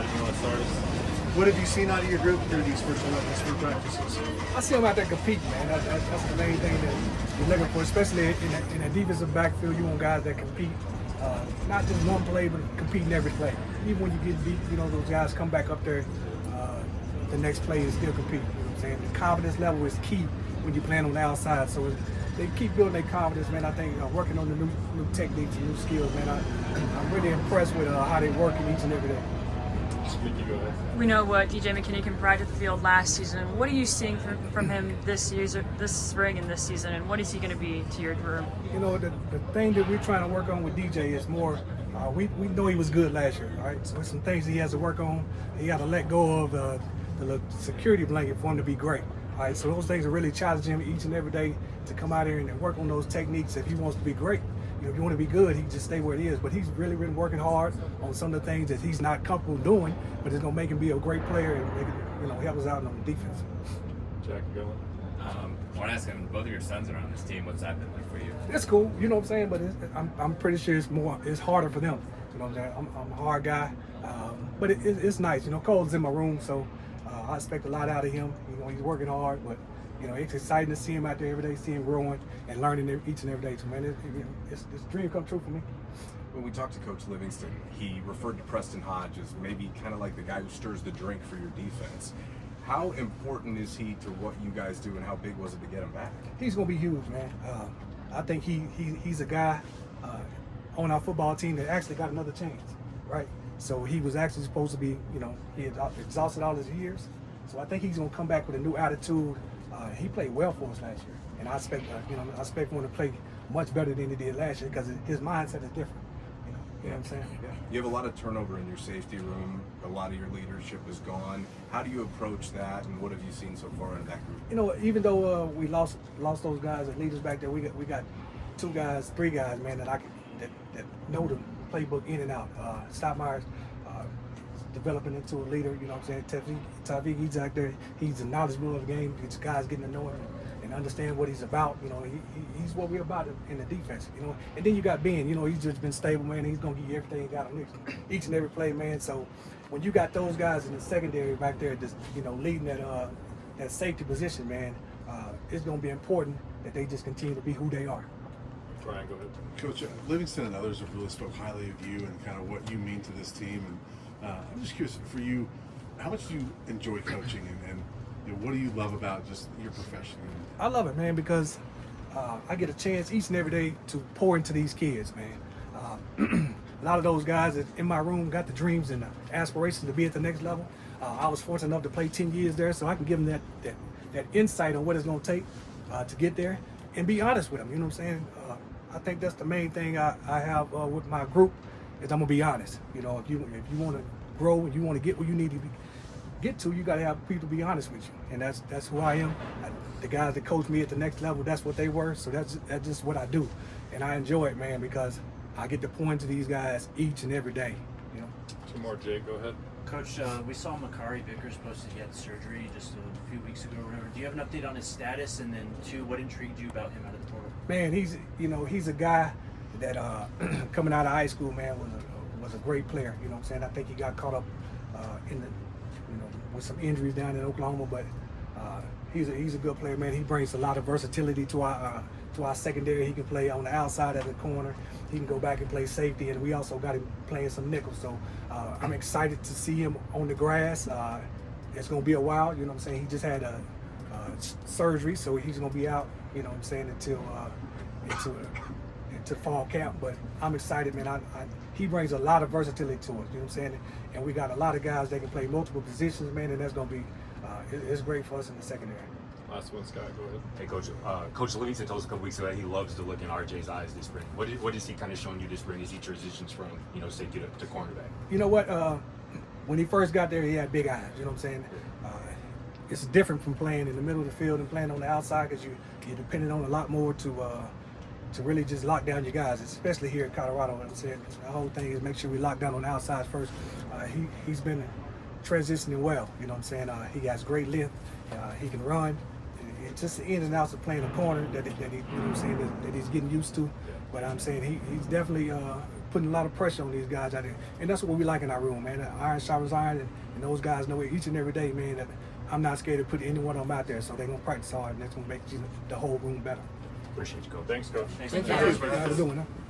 guys you want to start us? What have you seen out of your group through these first 11 spring practices? I see them out there competing, man. That's the main thing that you're looking for, especially in a defensive backfield. You want guys that compete, not just one play, but competing every play. Even when you get beat, those guys come back up there, the next play is still competing. You know what I'm saying? The confidence level is key when you're playing on the outside. So they keep building their confidence, man. I think working on the new techniques and new skills, man. I'm really impressed with how they work each and every day. We know what DJ McKinney can provide to the field last season. What are you seeing from him this spring and this season, and what is he going to be to your room? The thing that we're trying to work on with DJ is more, we know he was good last year, all right? So there's some things he has to work on. He got to let go of the security blanket for him to be great, all right? So those things are really challenging him each and every day to come out here and work on those techniques if he wants to be great. If you want to be good, he just stay where he is. But he's really been working hard on some of the things that he's not comfortable doing, but it's going to make him be a great player and make it, help us out on the defense. Jack, you going? I want to ask him, both of your sons are on this team. What's that been like for you? It's cool, you know what I'm saying? But I'm pretty sure it's harder for them. You know what I'm saying? I'm a hard guy, but it's nice. Cole's in my room, so I expect a lot out of him. He's working hard, but it's exciting to see him out there every day, see him growing and learning each and every day. So, man, it's a dream come true for me. When we talked to Coach Livingston, he referred to Preston Hodge as maybe kind of like the guy who stirs the drink for your defense. How important is he to what you guys do, and how big was it to get him back? He's going to be huge, man. I think he's a guy on our football team that actually got another chance, right? So he was actually supposed to be, he had exhausted all his years. So I think he's going to come back with a new attitude. He played well for us last year, and I expect him to play much better than he did last year because his mindset is different. You know what I'm saying? Yeah. You have a lot of turnover in your safety room. A lot of your leadership is gone. How do you approach that, and what have you seen so far in that group? Even though we lost those guys as leaders back there, we got 3 guys, man, that know the playbook in and out. Stoutmire's developing into a leader, you know what I'm saying? Tavik, he's out there, he's knowledgeable of the game. It's guys getting to know him and understand what he's about. He's what we're about in the defense, And then you got Ben, he's just been stable, man. He's going to give you everything he got on each and every play, man. So when you got those guys in the secondary back there, just, leading that safety position, man, it's going to be important that they just continue to be who they are. Brian, go ahead. Coach, Livingston and others have really spoke highly of you and kind of what you mean to this team. And I'm just curious, for you, how much do you enjoy coaching, and what do you love about just your profession? I love it, man, because I get a chance each and every day to pour into these kids, man. A lot of those guys that in my room got the dreams and the aspirations to be at the next level. I was fortunate enough to play 10 years there, so I can give them that insight on what it's going to take to get there and be honest with them. You know what I'm saying? I think that's the main thing I have with my group is I'm going to be honest. If you want to grow and you want to get where you need to get to, you got to have people be honest with you, and that's who I am. The guys that coach me at the next level, that's what they were. So that's just what I do, and I enjoy it, man, because I get to point to these guys each and every day. 2 more, Jake. Go ahead. Coach, we saw Makari Vickers posted he had surgery just a few weeks ago or whatever. Do you have an update on his status? And then 2, what intrigued you about him out of the portal? Man, he's a guy that coming out of high school, man, was a great player. You know what I'm saying? I think he got caught up with some injuries down in Oklahoma, but he's a good player, man. He brings a lot of versatility to our secondary. He can play on the outside of the corner. He can go back and play safety, and we also got him playing some nickel. So I'm excited to see him on the grass. It's going to be a while, you know what I'm saying? He just had a surgery, so he's going to be out, you know what I'm saying, until fall camp. But I'm excited, man. He brings a lot of versatility to us, you know what I'm saying? And we got a lot of guys that can play multiple positions, man, and that's going to be it's great for us in the secondary. Last one, Scott, go ahead. Hey, Coach. Coach Livingston told us a couple weeks ago that he loves to look in RJ's eyes this spring. What is he kind of showing you this spring as he transitions from, safety to cornerback? You know what? When he first got there, he had big eyes, you know what I'm saying? It's different from playing in the middle of the field and playing on the outside because you're dependent on a lot more to really just lock down your guys, especially here in Colorado. Like I said, the whole thing is make sure we lock down on the outside first. He's been transitioning well, you know what I'm saying? He has great length. He can run. It's just the ins and outs of playing a corner that he, you know what I'm saying, that he's getting used to. But I'm saying he's definitely putting a lot of pressure on these guys out there. And that's what we like in our room, man. Iron sharpens iron, and those guys know it each and every day, man, that I'm not scared to put any one of them out there. So they're going to practice hard, and that's going to make the whole room better. Appreciate you, Coach. Thanks, Coach. Thanks. Thank Thank you. you. How you doing, huh?